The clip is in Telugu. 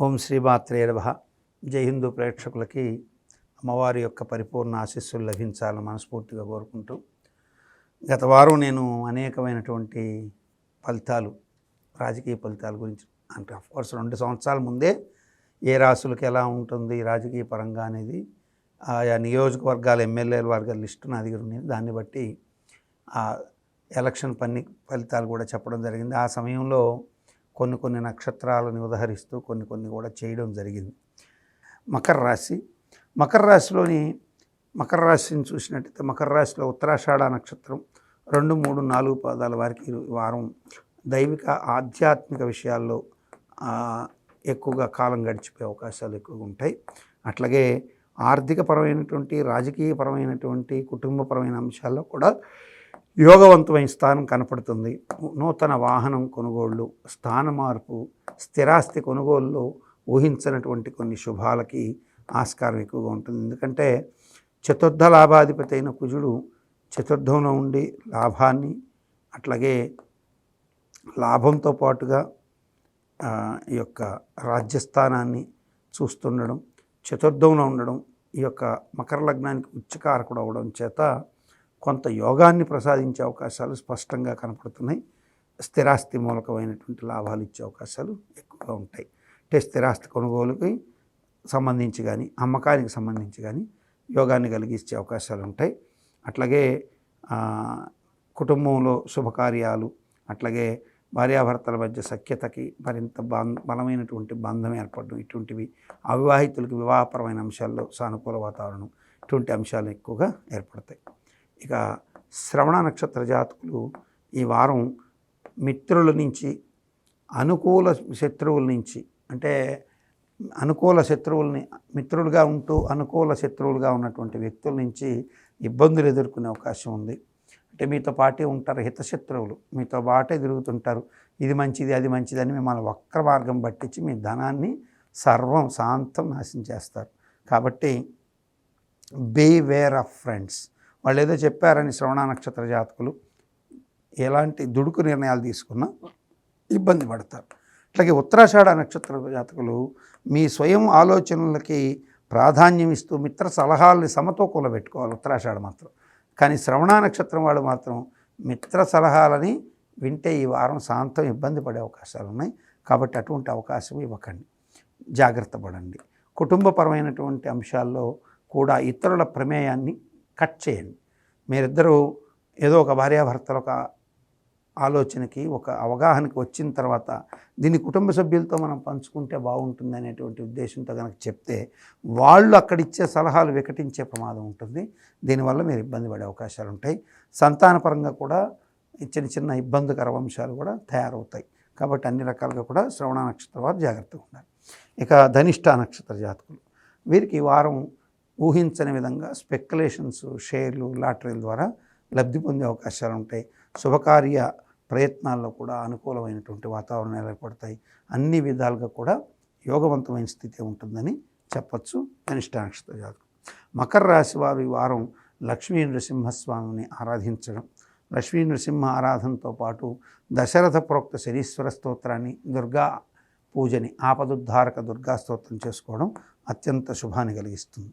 ఓం శ్రీ మాత్రే నమః. జై హిందూ ప్రేక్షకులకి అమ్మవారి యొక్క పరిపూర్ణ ఆశీస్సులు లభించాలని మనస్ఫూర్తిగా కోరుకుంటూ, గత వారం నేను అనేకమైనటువంటి ఫలితాలు, రాజకీయ ఫలితాల గురించి అంటే అఫ్కోర్స్ 2 సంవత్సరాల ముందే ఏ రాశులకు ఎలా ఉంటుంది రాజకీయ పరంగా అనేది ఆయా నియోజకవర్గాల ఎమ్మెల్యేల వర్గాల లిస్టు నా దగ్గర ఉంది. దాన్ని బట్టి ఆ ఎలక్షన్ ఫలితాలు కూడా చెప్పడం జరిగింది. ఆ సమయంలో కొన్ని నక్షత్రాలను ఉదహరిస్తూ కొన్ని కూడా చేయడం జరిగింది. మకర రాశిని చూసినట్టయితే మకర రాశిలో ఉత్తరాషాఢ నక్షత్రం 2, 3, 4 పాదాల వారికి ఈ వారం దైవిక ఆధ్యాత్మిక విషయాల్లో ఎక్కువగా కాలం గడిచిపోయే అవకాశాలు ఎక్కువగా ఉంటాయి. అట్లాగే ఆర్థికపరమైనటువంటి, రాజకీయపరమైనటువంటి, కుటుంబపరమైన అంశాల్లో కూడా యోగవంతమైన స్థానం కనపడుతుంది. నూతన వాహనం కొనుగోళ్ళు, స్థాన మార్పు, స్థిరాస్తి కొనుగోళ్ళు ఊహించినటువంటి కొన్ని శుభాలకి ఆస్కారం ఎక్కువగా ఉంటుంది. ఎందుకంటే చతుర్థ లాభాధిపతి అయిన కుజుడు చతుర్థంలో ఉండి లాభాన్ని, అట్లాగే లాభంతో పాటుగా ఈ యొక్క రాజ్యస్థానాన్ని చూస్తుండడం, చతుర్థంలో ఉండడం, ఈ యొక్క మకర లగ్నానికి ఉచ్చకారకుడు అవడం చేత కొంత యోగాన్ని ప్రసాదించే అవకాశాలు స్పష్టంగా కనపడుతున్నాయి. స్థిరాస్తి మూలకమైనటువంటి లాభాలు ఇచ్చే అవకాశాలు ఎక్కువగా ఉంటాయి. అంటే స్థిరాస్తి కొనుగోలుకి సంబంధించి కానీ, అమ్మకానికి సంబంధించి కానీ యోగాన్ని కలిగించే అవకాశాలు ఉంటాయి. అట్లాగే కుటుంబంలో శుభకార్యాలు, అట్లాగే భార్యాభర్తల మధ్య సఖ్యతకి మరింత బలమైనటువంటి బంధం ఏర్పడడం, ఇటువంటివి అవివాహితులకు వివాహపరమైన అంశాల్లో సానుకూల వాతావరణం, ఇటువంటి అంశాలు ఎక్కువగా ఏర్పడతాయి. ఇక శ్రవణ నక్షత్ర జాతకులు ఈ వారం మిత్రుల నుంచి, అనుకూల శత్రువుల నుంచి, అంటే అనుకూల శత్రువుల్ని మిత్రులుగా ఉంటూ అనుకూల శత్రువులుగా ఉన్నటువంటి వ్యక్తుల నుంచి ఇబ్బందులు ఎదుర్కొనే అవకాశం ఉంది. అంటే మీతో పాటే ఉంటారు హితశత్రువులు, మీతో పాటే తిరుగుతుంటారు. ఇది మంచిది, అది మంచిది అని మిమ్మల్ని వక్ర మార్గం పట్టించి మీ ధనాన్ని సర్వం శాంతం నాశనం చేస్తారు. కాబట్టి బీ వేర్ ఆఫ్ ఫ్రెండ్స్. వాళ్ళు ఏదో చెప్పారని శ్రవణ నక్షత్ర జాతకులు ఎలాంటి దుడుకు నిర్ణయాలు తీసుకున్నా ఇబ్బంది పడతారు. అట్లాగే ఉత్తరాషాఢ నక్షత్ర జాతకులు మీ స్వయం ఆలోచనలకి ప్రాధాన్యం ఇస్తూ మిత్ర సలహాలని సమతూకంలో పెట్టుకోవాలి ఉత్తరాషాఢ మాత్రం. కానీ శ్రవణ నక్షత్రం వాళ్ళు మాత్రం మిత్ర సలహాలని వింటే ఈ వారం శాంతం ఇబ్బంది పడే అవకాశాలు ఉన్నాయి. కాబట్టి అటువంటి అవకాశం ఇవ్వకండి, జాగ్రత్త పడండి. కుటుంబపరమైనటువంటి అంశాల్లో కూడా ఇతరుల ప్రమేయాన్ని కట్ చేయండి. మీరిద్దరూ ఏదో ఒక భార్యాభర్తలు ఒక ఆలోచనకి, ఒక అవగాహనకి వచ్చిన తర్వాత దీన్ని కుటుంబ సభ్యులతో మనం పంచుకుంటే బాగుంటుంది అనేటువంటి ఉద్దేశంతో కనుక చెప్తే వాళ్ళు అక్కడిచ్చే సలహాలు వికటించే ప్రమాదం ఉంటుంది. దీనివల్ల మీరు ఇబ్బంది పడే అవకాశాలు ఉంటాయి. సంతానపరంగా కూడా చిన్న ఇబ్బందికర అంశాలు కూడా తయారవుతాయి. కాబట్టి అన్ని రకాలుగా కూడా శ్రవణ నక్షత్ర వారు జాగ్రత్తగా ఉండాలి. ఇక ధనిష్ట నక్షత్ర జాతకులు వీరికి ఈ వారం ఊహించని విధంగా స్పెక్యులేషన్స్, షేర్లు, లాటరీల ద్వారా లబ్ధి పొందే అవకాశాలు ఉంటాయి. శుభకార్య ప్రయత్నాల్లో కూడా అనుకూలమైనటువంటి వాతావరణాలు ఏర్పడతాయి. అన్ని విధాలుగా కూడా యోగవంతమైన స్థితి ఉంటుందని చెప్పచ్చు ధనిష్ట నక్షత్ర జాతకులు. మకర రాశి వారు ఈ వారం లక్ష్మీ నృసింహస్వామిని ఆరాధించడం, లక్ష్మీ నృసింహ ఆరాధనతో పాటు దశరథ ప్రోక్త శనీశ్వర స్తోత్రాన్ని, దుర్గా పూజని, ఆపదుద్ధారక దుర్గా స్తోత్రం చేసుకోవడం అత్యంత శుభాన్ని కలిగిస్తుంది.